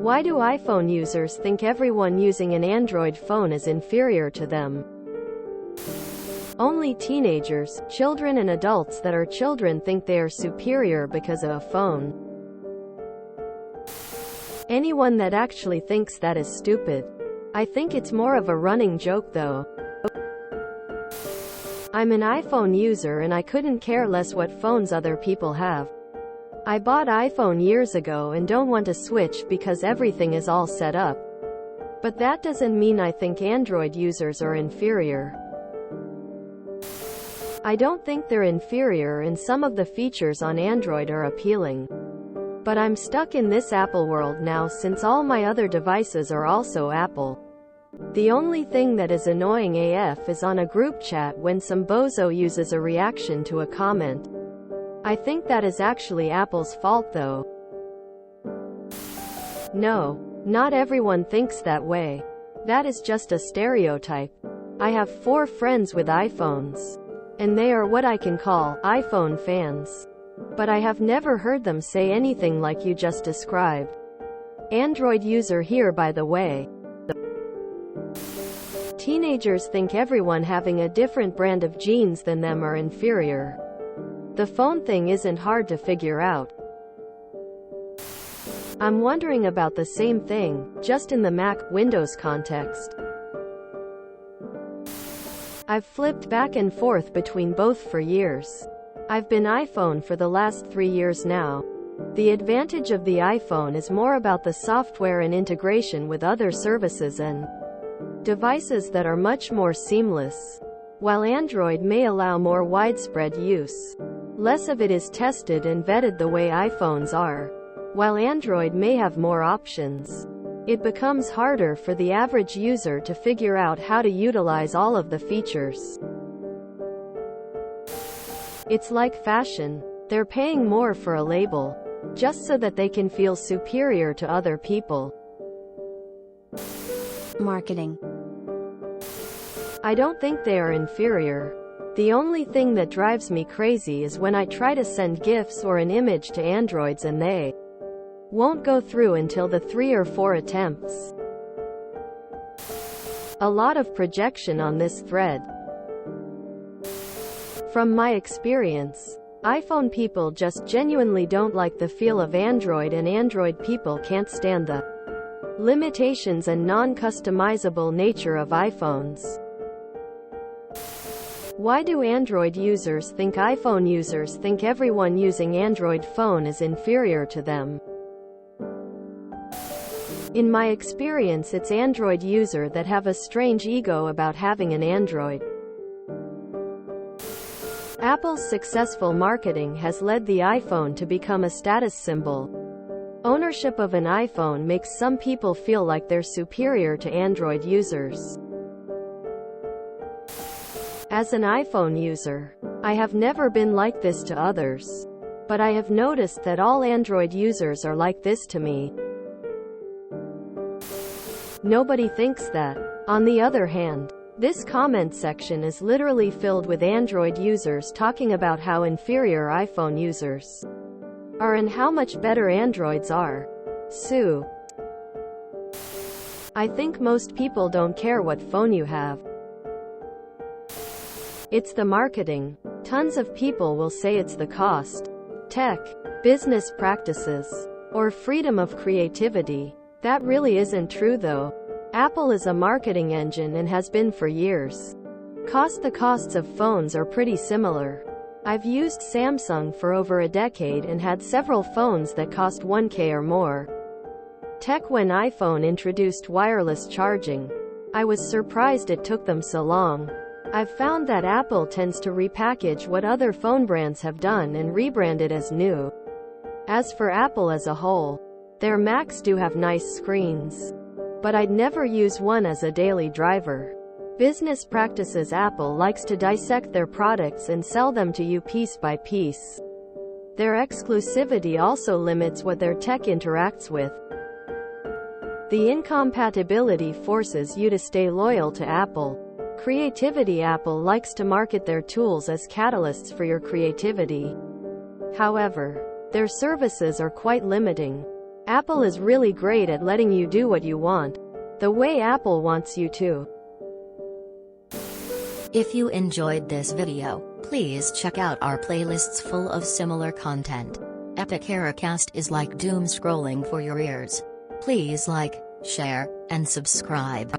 Why do iPhone users think everyone using an Android phone is inferior to them? Only teenagers, children and adults that are children think they are superior because of a phone. Anyone that actually thinks that is stupid. I think it's more of a running joke though. I'm an iPhone user and I couldn't care less what phones other people have. I bought iPhone years ago and don't want to switch because everything is all set up. But that doesn't mean I think Android users are inferior. I don't think they're inferior and some of the features on Android are appealing. But I'm stuck in this Apple world now since all my other devices are also Apple. The only thing that is annoying AF is on a group chat when some bozo uses a reaction to a comment. I think that is actually Apple's fault though. No, not everyone thinks that way. That is just a stereotype. I have 4 friends with iPhones. And they are what I can call iPhone fans. But I have never heard them say anything like you just described. Android user here by the way. Teenagers think everyone having a different brand of jeans than them are inferior. The phone thing isn't hard to figure out. I'm wondering about the same thing, just in the Mac, Windows context. I've flipped back and forth between both for years. I've been iPhone for the last 3 years now. The advantage of the iPhone is more about the software and integration with other services and devices that are much more seamless. While Android may allow more widespread use, less of it is tested and vetted the way iPhones are. While Android may have more options, it becomes harder for the average user to figure out how to utilize all of the features. It's like fashion. They're paying more for a label, just so that they can feel superior to other people. Marketing. I don't think they are inferior. The only thing that drives me crazy is when I try to send GIFs or an image to Androids and they won't go through until the 3 or 4 attempts. A lot of projection on this thread. From my experience, iPhone people just genuinely don't like the feel of Android and Android people can't stand the limitations and non-customizable nature of iPhones. Why do Android users think iPhone users think everyone using Android phone is inferior to them? In my experience, it's Android user that have a strange ego about having an Android. Apple's successful marketing has led the iPhone to become a status symbol. Ownership of an iPhone makes some people feel like they're superior to Android users. As an iPhone user, I have never been like this to others. But I have noticed that all Android users are like this to me. Nobody thinks that. On the other hand, this comment section is literally filled with Android users talking about how inferior iPhone users are and how much better Androids are. Sue. I think most people don't care what phone you have. It's the marketing. Tons of people will say it's the cost, tech, business practices, or freedom of creativity. That really isn't true though. Apple is a marketing engine and has been for years. The costs of phones are pretty similar. I've used Samsung for over a decade and had several phones that cost 1K or more. Tech. When iPhone introduced wireless charging, I was surprised it took them so long. I've found that Apple tends to repackage what other phone brands have done and rebrand it as new. As for Apple as a whole, their Macs do have nice screens. But I'd never use one as a daily driver. Business practices. Apple likes to dissect their products and sell them to you piece by piece. Their exclusivity also limits what their tech interacts with. The incompatibility forces you to stay loyal to Apple. Creativity. Apple likes to market their tools as catalysts for your creativity. However, their services are quite limiting. Apple is really great at letting you do what you want, the way Apple wants you to. If you enjoyed this video, please check out our playlists full of similar content. Epic Errorcast is like doom scrolling for your ears. Please like, share, and subscribe.